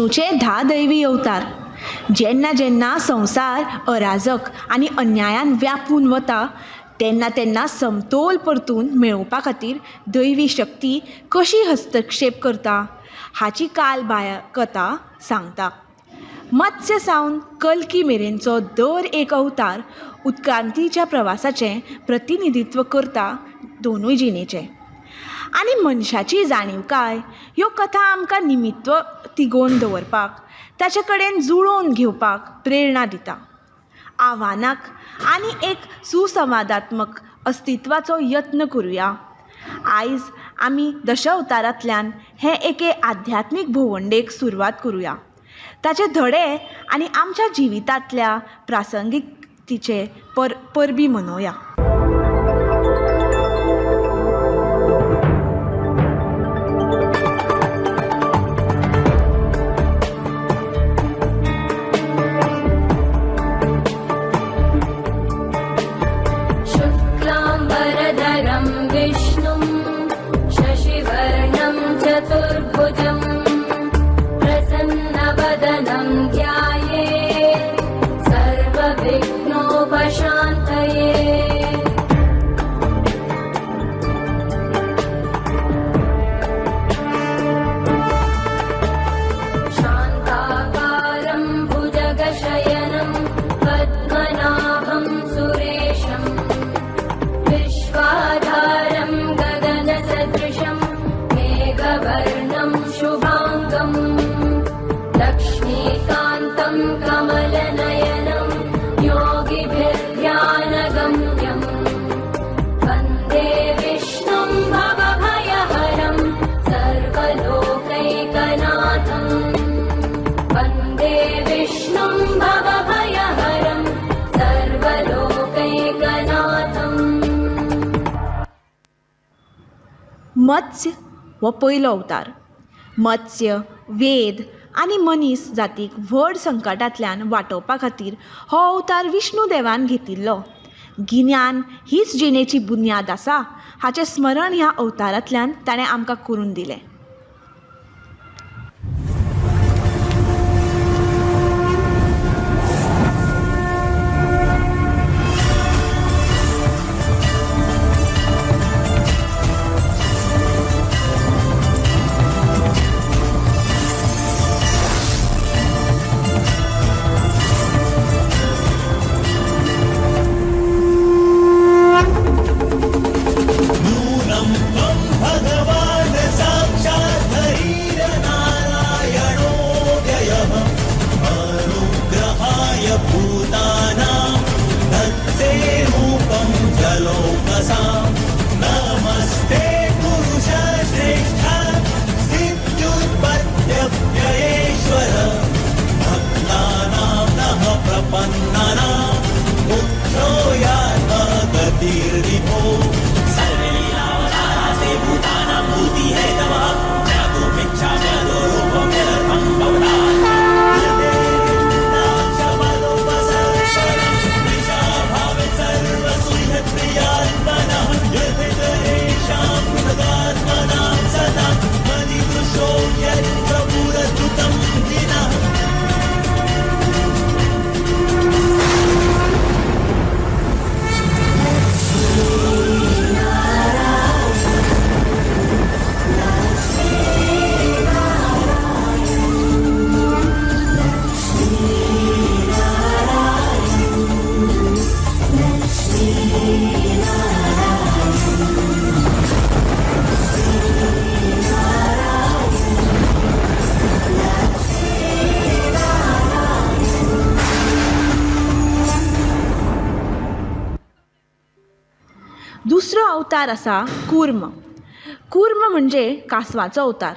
विष्णूचे 10 दैवी अवतार. जेन्ना जेन्ना संवसार अराजक आनी अन्यायान व्यापून वता तेन्ना तेन्ना समतोल परतून मेळोवपा खातीर दैवी शक्ती कशी हस्तक्षेप करता हाची कथा सांगता. मत्स्य सावन कल्की मेरेनचो दर एक अवतार उत्क्रांतीच्या प्रवासाचें प्रतिनिधित्व करता दोनूय जिणेचें. आनी मनशाची जाणीवकाय ह्यो कथा आमकां निमित्व तिगोवन दवरपाक ताचे कडेन जुळोवन घेवपाक प्रेरणा दिता. आव्हानाक आनी एक सुसंवादात्मक अस्तित्वाचो यत्न करुया. आयज आमी दशावतारांतल्यान हे एके आध्यात्मीक भोंवडेक सुरवात करुया. ताचे धडे आनी आमच्या जिवितांतल्या प्रासंगिकतेचे परबी मनोवया. मत्स्य हो पयलो अवतार. मत्स्य, वेद आनी मनीस जातीक व्हड संकटांतल्यान वाटावपा खातीर हो अवतार विष्णू देवान घेतिल्लो. गिन्यान हीच जिणेची बुन्याद आसा हाचें स्मरण ह्या अवतारांतल्यान ताणें आमकां करून दिलें. दुसरो अवतार आसा कूर्म. कूर्म म्हणजे कासवाचो अवतार.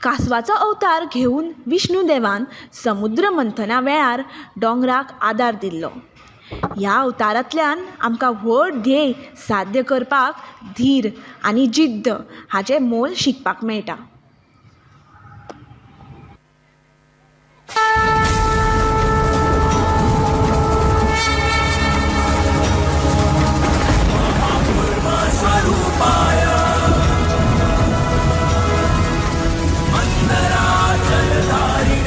कासवाचो अवतार घेवन विष्णू देवान समुद्र मंथना वेळार दोंगराक आदार दिल्लो. ह्या अवतारांतल्यान आमकां व्हड ध्येय साध्य करपाक धीर आनी जिद्द हाचें मोल शिकपाक मेळटा. मंदराचलधारी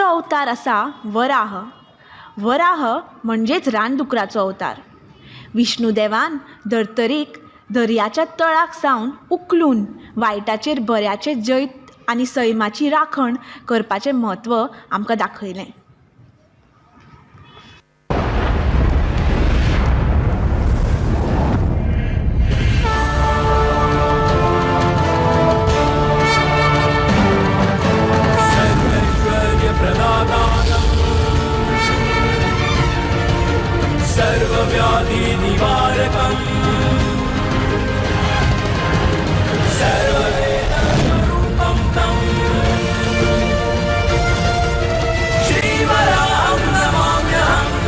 दुसरो अवतार आसा वराह. वराह म्हणजेच रानदुकराचो अवतार. विष्णुदेवान धर्तरेक दर्याच्या तळाक सावन उखलून वायटाचेर बऱ्याचें जैत आनी सैमाची राखण करपाचें म्हत्व आमकां दाखयलें. सर्वव्याधि निवारकम् सर्ववेदरूपं तं श्रीवराहं नमाम्यहम्.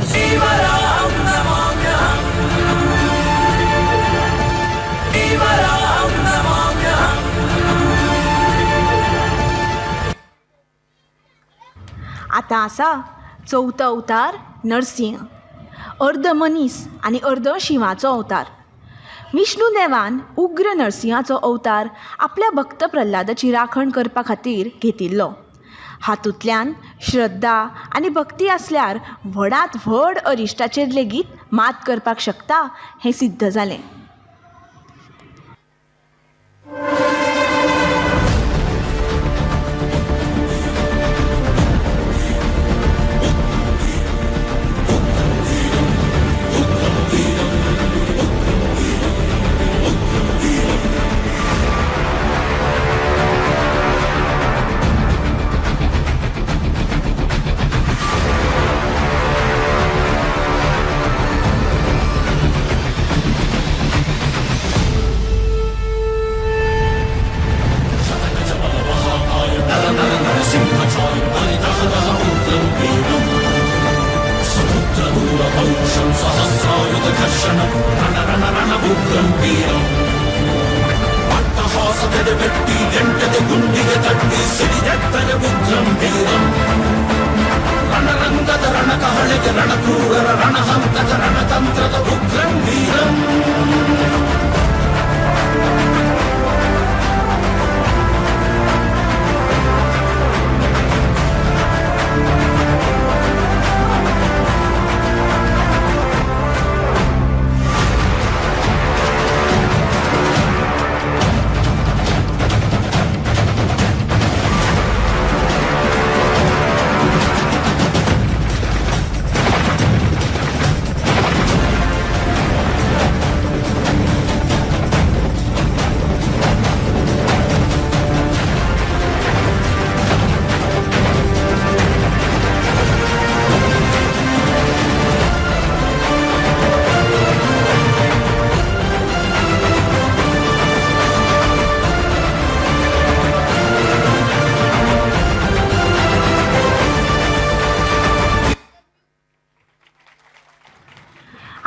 श्रीवराहं नमाम्यहम्. श्रीवराहं नमाम्यहम्. आतां आसा चवथो अवतार नरसिंह. अर्द मनीस आनी अर्द शिवाचो अवतार. विष्णुदेवान उग्र नरसिंहाचो अवतार आपल्या भक्त प्रल्हादाची राखण करपा खातीर घेतिल्लो. हातूंतल्यान श्रद्धा आनी भक्ती आसल्यार व्हडांत व्हड अरिश्टाचेर लेगीत मात करपाक शकता हें सिद्ध जालें. समुद्रदूरपौरुषं सहस्रायुधघर्षणं रणरणरणबुद्धं वीरम् अट्टहासगदबेट्टि जण्टदे गुण्डिगे तट्टि सिडिदೆತ್ತರೆ ಉಗ್ರಂ ವೀರಂ ರಣರಂಗದ ರಣಕಹಳೆಗೆ ರಣಕ್ರೂರರ ರಣಹಂತದ ರಣತಂತ್ರದ ಉಗ್ರಂ ವೀರಂ.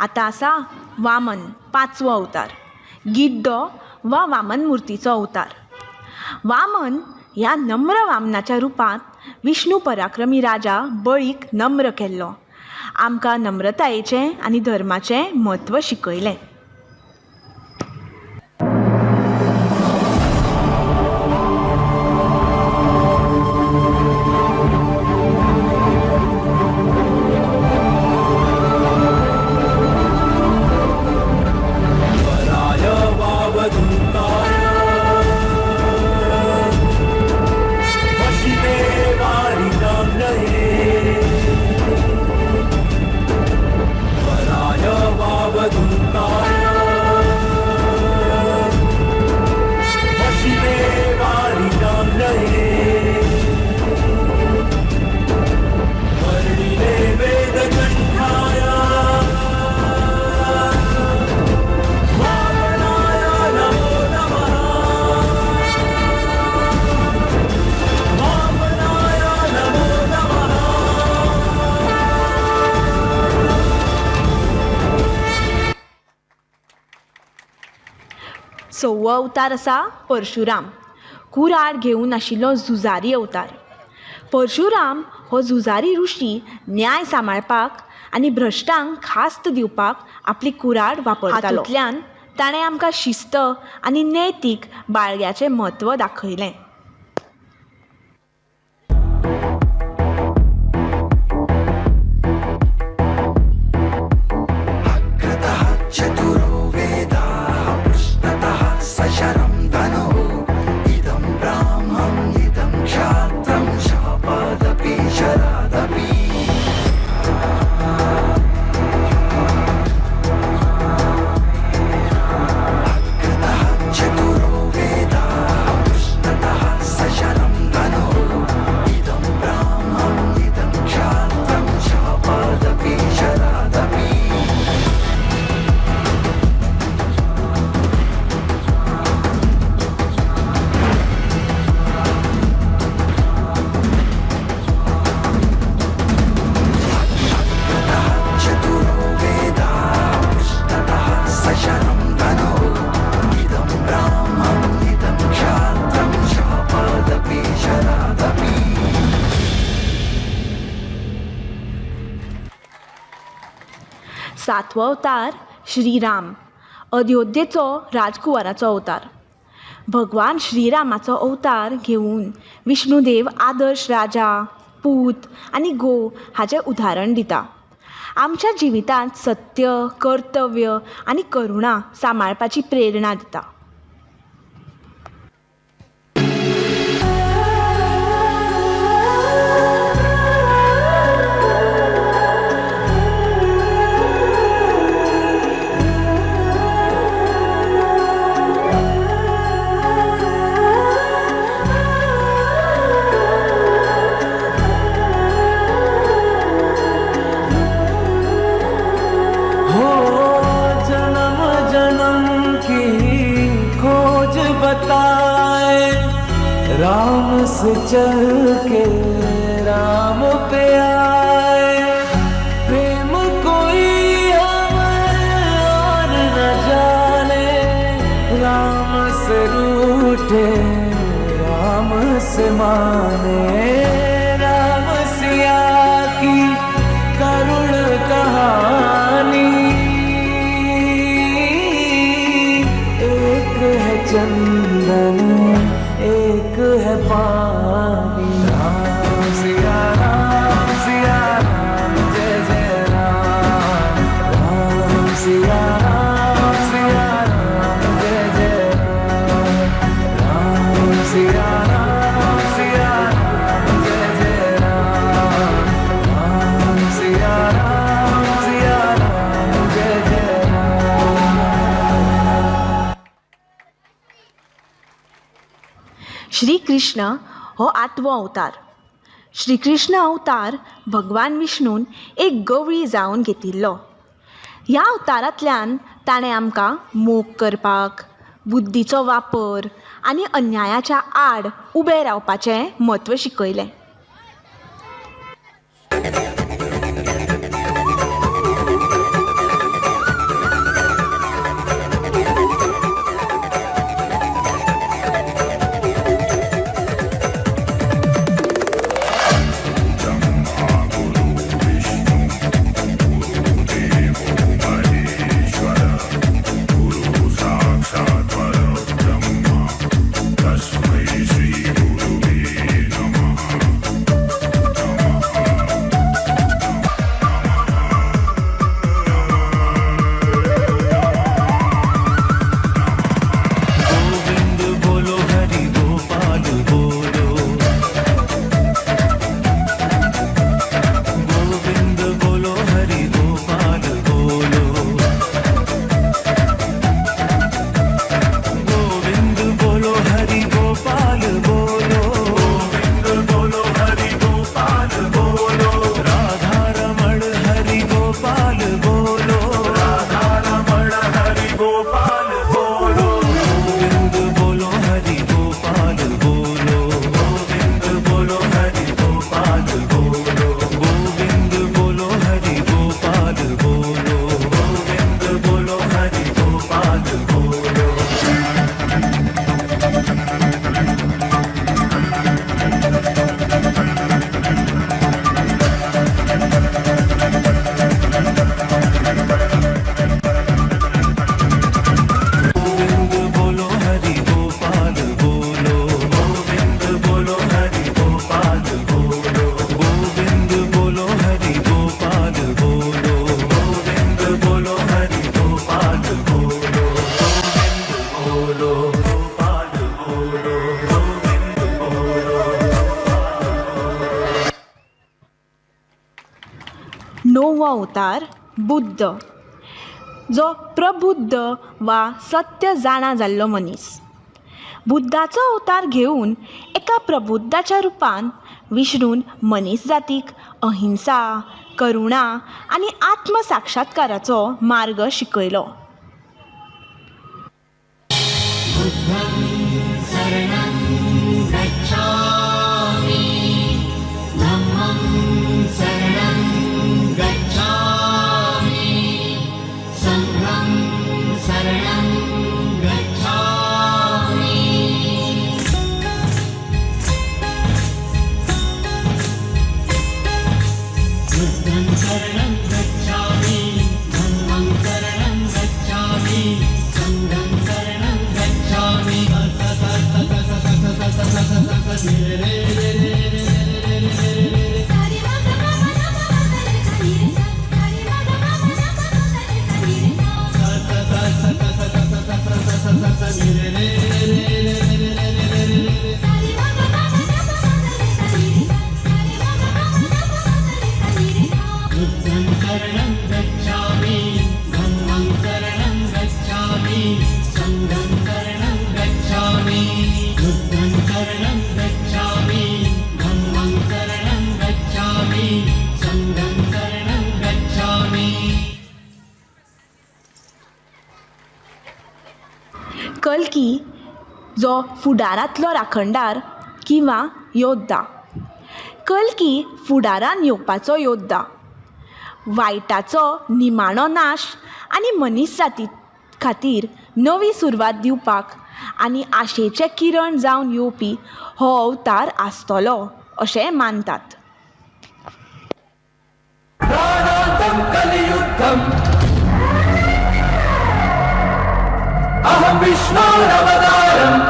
आतां आसा वामन पांचवो अवतार. गिड्डो वा वामन मुर्तीचो अवतार. वामन ह्या नम्र वामनाच्या रुपांत विष्णू पराक्रमी राजा बळीक नम्र केल्लो. आमकां नम्रतायेचें आनी धर्माचें म्हत्व शिकयलें. सव्वो अवतार आसा परशुराम. कुराड घेवन आशिल्लो झुजारी अवतार. परशुराम हो झुजारी ऋषी न्याय सांबाळपाक आनी भ्रश्टांक खास्त दिवपाक आपली कुराड वापरतालो. हातूंतल्यान ताणें आमकां शिस्त आनी नैतीक बाळग्याचें म्हत्व दाखयलें. चतुरो वेदाः पृष्ठतः सशरं धनुः इदं ब्राह्मम् इदं क्षात्रं शापादपि शरादपि अग्रतः चतुरो वेदाः पृष्ठतः सशरं धनुः इदं ब्राह्मम् इदं क्षात्रं शापादपि शरादपि. चतुरो वेदाः पृष्ठतः सशरं धनुः इदं ब्राह्मम् इदं क्षात्रं शापादपि शरादपि. सातवो अवतार श्रीराम, अयोध्येचो राजकुंवराचो अवतार. भगवान श्रीरामाचो अवतार घेवन विष्णुदेव आदर्श राजा, पूत आनी घोव हाचें उदाहरण दिता. आमच्या जिवितांत सत्य, कर्तव्य आनी करुणा सांबाळपाची प्रेरणा दिता. हो जन्म जन्म की खोज बताए, राम से चल के राम पे आए. प्रेम कोई हमें और न जाने, राम से रूठे राम से माने. राम सिया की करुण कहानी, एक है चंदन एक है पानी. राम सिया राम, जय जय राम. राम सिया राम, जय जय राम. राम सिया राम, जय जय राम. राम सिया राम, जय जय राम. श्री कृष्ण हो आठवो अवतार. श्री कृष्ण अवतार भगवान विष्णून एक गवळी जावन घेतिल्लो. ह्या अवतारांतल्यान ताणें आमकां मोग करपाक, बुद्धीचो वापर आनी अन्यायाच्या आड उबें रावपाचें म्हत्व शिकयलें. तस्मै श्री गुरुवे नमः. 9वो अवतार बुद्ध, जो प्रबुद्ध वा सत्य जाणा जाल्लो मनीस. बुद्धाचो अवतार घेवन एका प्रबुद्धाच्या रुपान विष्णून मनीस जातीक अहिंसा, करुणा आनी आत्मसाक्षात्काराचो मार्ग शिकयलो. कल्की जो फुडारांतलो राखणदार किंवा योद्धा. कल्की फुडारान येवपाचो योद्धा. वायटाचो निमाणो नाश आनी मनीस जाती खातीर नवी सुरवात दिवपाक आनी आशेचे किरण जावन येवपी हो अवतार आसतलो अशें मानतात. अहं विष्णोरवतारम्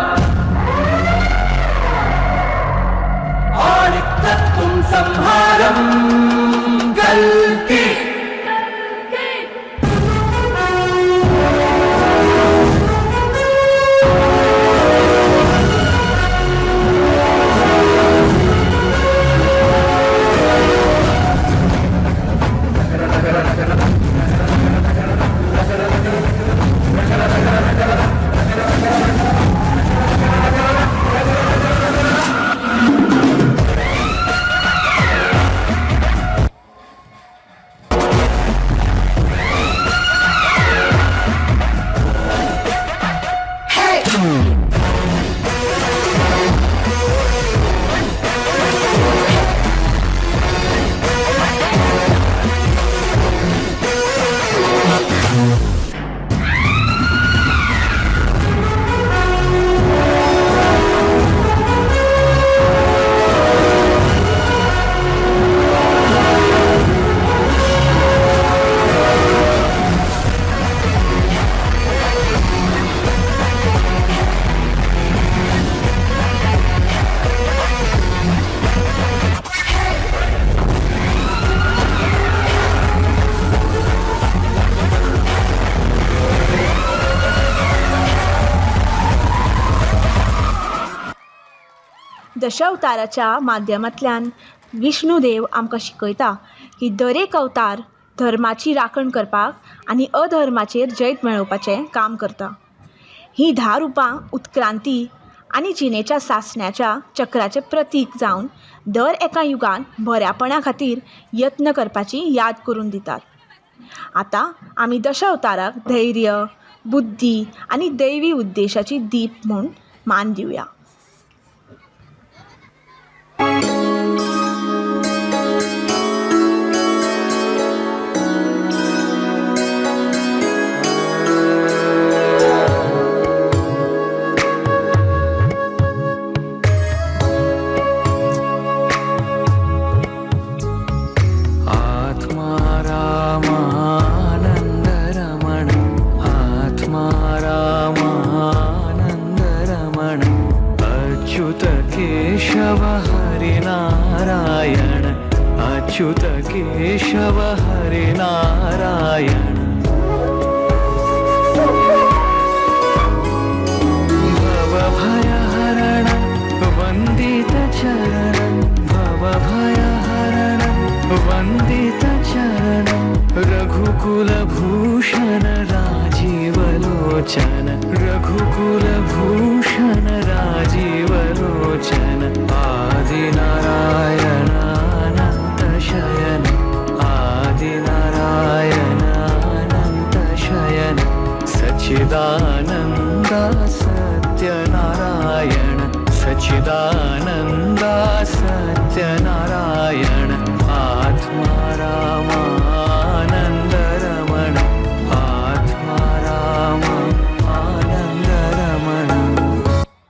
आदित्यत्वं संहारं कल्की. दशावताराच्या माध्यमांतल्यान विष्णुदेव आमकां शिकयता की दरेक अवतार धर्माची राखण करपाक आनी अधर्माचेर जैत मेळोवपाचें काम करता. ही 10 रुपां उत्क्रांती आनी जिणेच्या सासण्याच्या चक्राचें प्रतीक जावन दर एका युगान बऱ्यापणा खातीर यत्न करपाची याद करून दितात. आतां आमी दशावताराक धैर्य, बुद्धी आनी दैवी उद्देशाची दीप म्हूण मान दिवया. केशव हरिनारायण अच्युत केशव हरिनारायण भवभयहरण वन्दित चरण भवभयहरण वन्दित चरण रघुकुलभूषण राजीवलोचन रघुकुलभूषण राजीवलोचन आदिनारायणानन्त शयन आदिनारायणानन्त शयन सच्चिदानन्द सत्यनारायण सच्चिदानन्द सत्यनारायण आत्मा